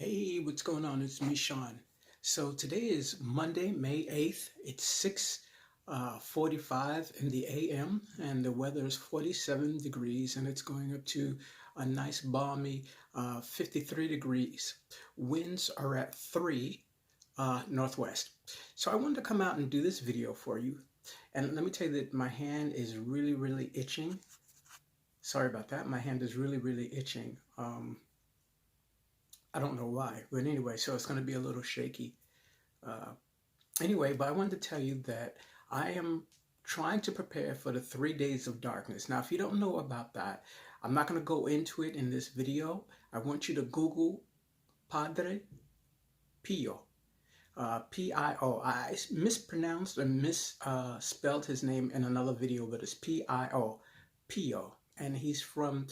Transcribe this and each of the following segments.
Hey, what's going on? It's me, Shaun. So today is Monday, May 8th. It's 6:45 in the AM, and the weather is 47 degrees, and it's going up to a nice balmy 53 degrees. Winds are at 3 northwest. So I wanted to come out and do this video for you. And let me tell you that my hand is really itching. Sorry about that. My hand is really itching. I don't know why, but anyway, so it's going to be a little shaky. Uh, anyway, but I wanted to tell you that I am trying to prepare for the 3 days of darkness. Now, if you don't know about that, I'm not going to go into it in this video. I want you to Google Padre Pio. P-I-O. I mispronounced or misspelled his name in another video, but it's P-I-O. Pio. And he's from,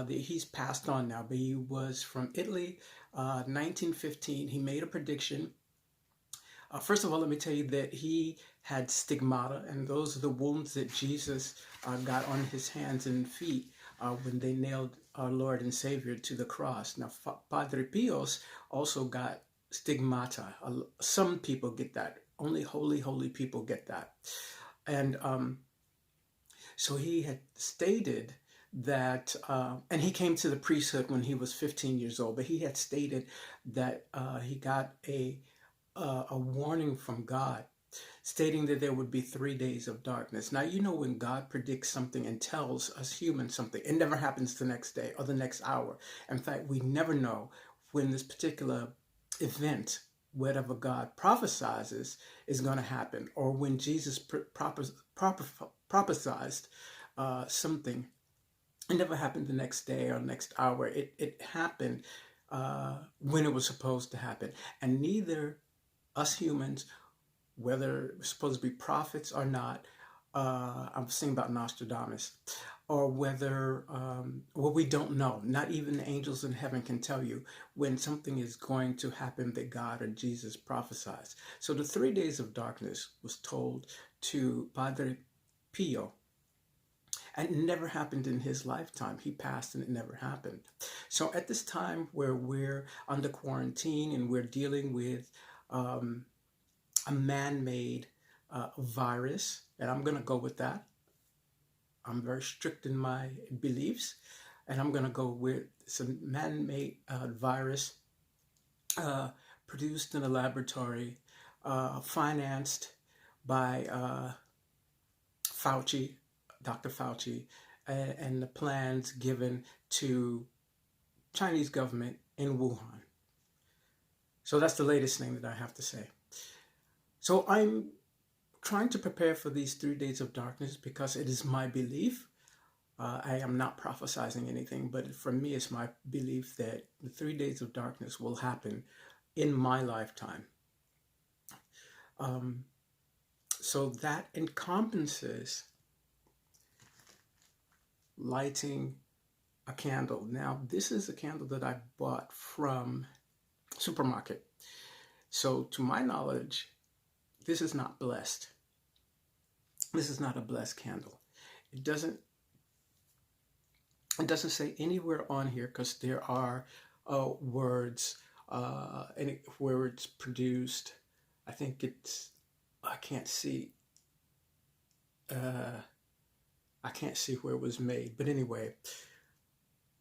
he's passed on now, but he was from Italy, 1915. He made a prediction. First of all, let me tell you that he had stigmata, and those are the wounds that Jesus got on his hands and feet when they nailed our Lord and Savior to the cross. Now, Patre Pio also got stigmata. Some people get that. Only holy people get that. And so he had stated that, and he came to the priesthood when he was 15 years old, but he had stated that he got a warning from God stating that there would be 3 days of darkness. Now, you know, when God predicts something and tells us humans something, it never happens the next day or the next hour. In fact, we never know when this particular event, whatever God prophesizes, is going to happen, or when Jesus prophesied something. It never happened the next day or next hour. It happened when it was supposed to happen. And neither us humans, whether we're supposed to be prophets or not, I'm saying about Nostradamus, or whether, well, we don't know. Not even the angels in heaven can tell you when something is going to happen that God or Jesus prophesies. So the 3 days of darkness was told to Padre Pio, and it never happened in his lifetime. He passed and it never happened. So at this time where we're under quarantine and we're dealing with a man-made virus, and I'm going to go with that. I'm very strict in my beliefs, and I'm going to go with some man-made virus produced in a laboratory, financed by Fauci, Dr. Fauci, and the plans given to Chinese government in Wuhan. So that's the latest thing that I have to say. So I'm trying to prepare for these 3 days of darkness because it is my belief. I am not prophesizing anything, but for me, it's my belief that the 3 days of darkness will happen in my lifetime. So that encompasses lighting a candle. Now, this is a candle that I bought from supermarket. So to my knowledge, this is not blessed. This is not a blessed candle. It doesn't say anywhere on here, because there are words and where it's produced. I think it's, I can't see where it was made. But anyway,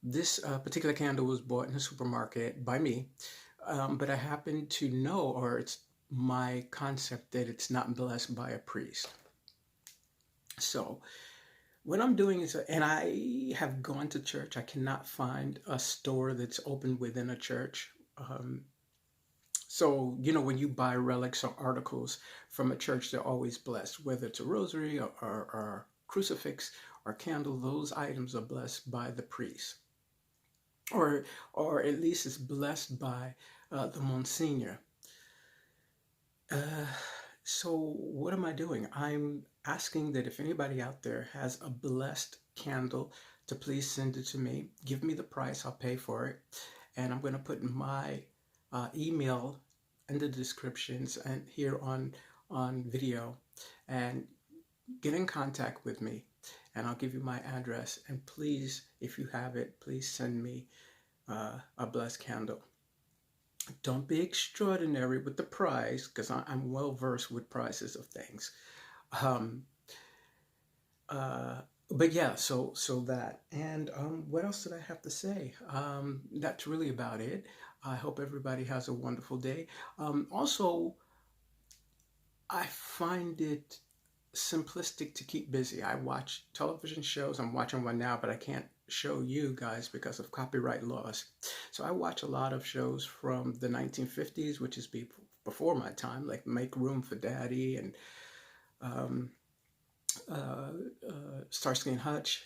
this particular candle was bought in a supermarket by me, but I happen to know, or it's my concept, that it's not blessed by a priest. So what I'm doing is, and I have gone to church, I cannot find a store that's open within a church. So, you know, when you buy relics or articles from a church, they're always blessed, whether it's a rosary or crucifix or candle. Those items are blessed by the priest, or at least it's blessed by the Monsignor. So what am I doing? I'm asking that if anybody out there has a blessed candle, to please send it to me. Give me the price, I'll pay for it. And I'm going to put my email in the descriptions and here on video, and get in contact with me, and I'll give you my address. And please, if you have it, please send me a blessed candle. Don't be extraordinary with the price, because I'm well versed with prices of things. Um, uh, but yeah, so that, and what else did I have to say? That's really about it. I hope everybody has a wonderful day. Also, I find it simplistic to keep busy. I watch television shows. I'm watching one now, but I can't show you guys because of copyright laws. So I watch a lot of shows from the 1950s, which is before my time, like Make Room for Daddy and um, uh, Starsky and Hutch.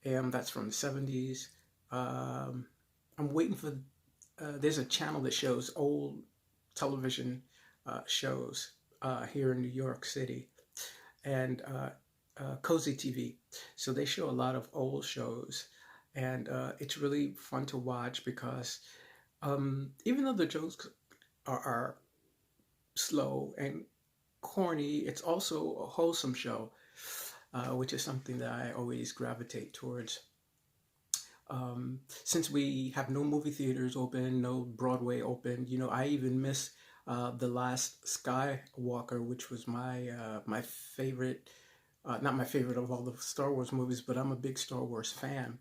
And that's from the 70s. Um, I'm waiting for, there's a channel that shows old television shows here in New York City, and Cozy TV. So they show a lot of old shows, and it's really fun to watch because even though the jokes are slow and corny, it's also a wholesome show, which is something that I always gravitate towards. Since we have no movie theaters open, no Broadway open, I even miss the last Skywalker, which was my favorite. Not my favorite of all the Star Wars movies, but I'm a big Star Wars fan.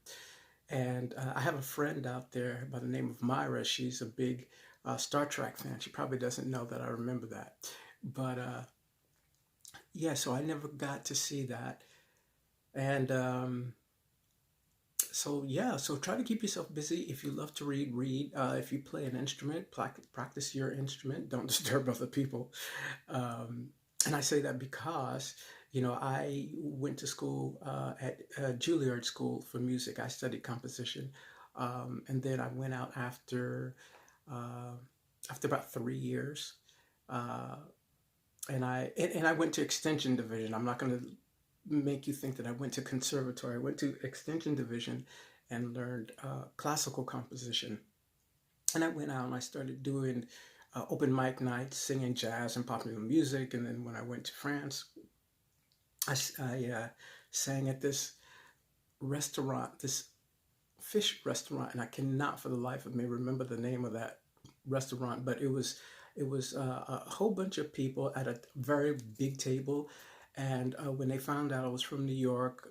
And I have a friend out there by the name of Myra. She's a big Star Trek fan. She probably doesn't know that I remember that. But yeah, so I never got to see that. And so yeah, so try to keep yourself busy. If you love to read, read. If you play an instrument, practice your instrument. Don't disturb other people. And I say that because I went to school at Juilliard School for Music. I studied composition, and then I went out uh, after about 3 years. Uh, and I went to extension division. I'm not going to make you think that I went to conservatory. I went to extension division and learned classical composition. And I went out and I started doing open mic nights, singing jazz and popular music. And then when I went to France, I sang at this restaurant, this fish restaurant, and I cannot for the life of me remember the name of that restaurant, but it was a whole bunch of people at a very big table, and when they found out I was from New York,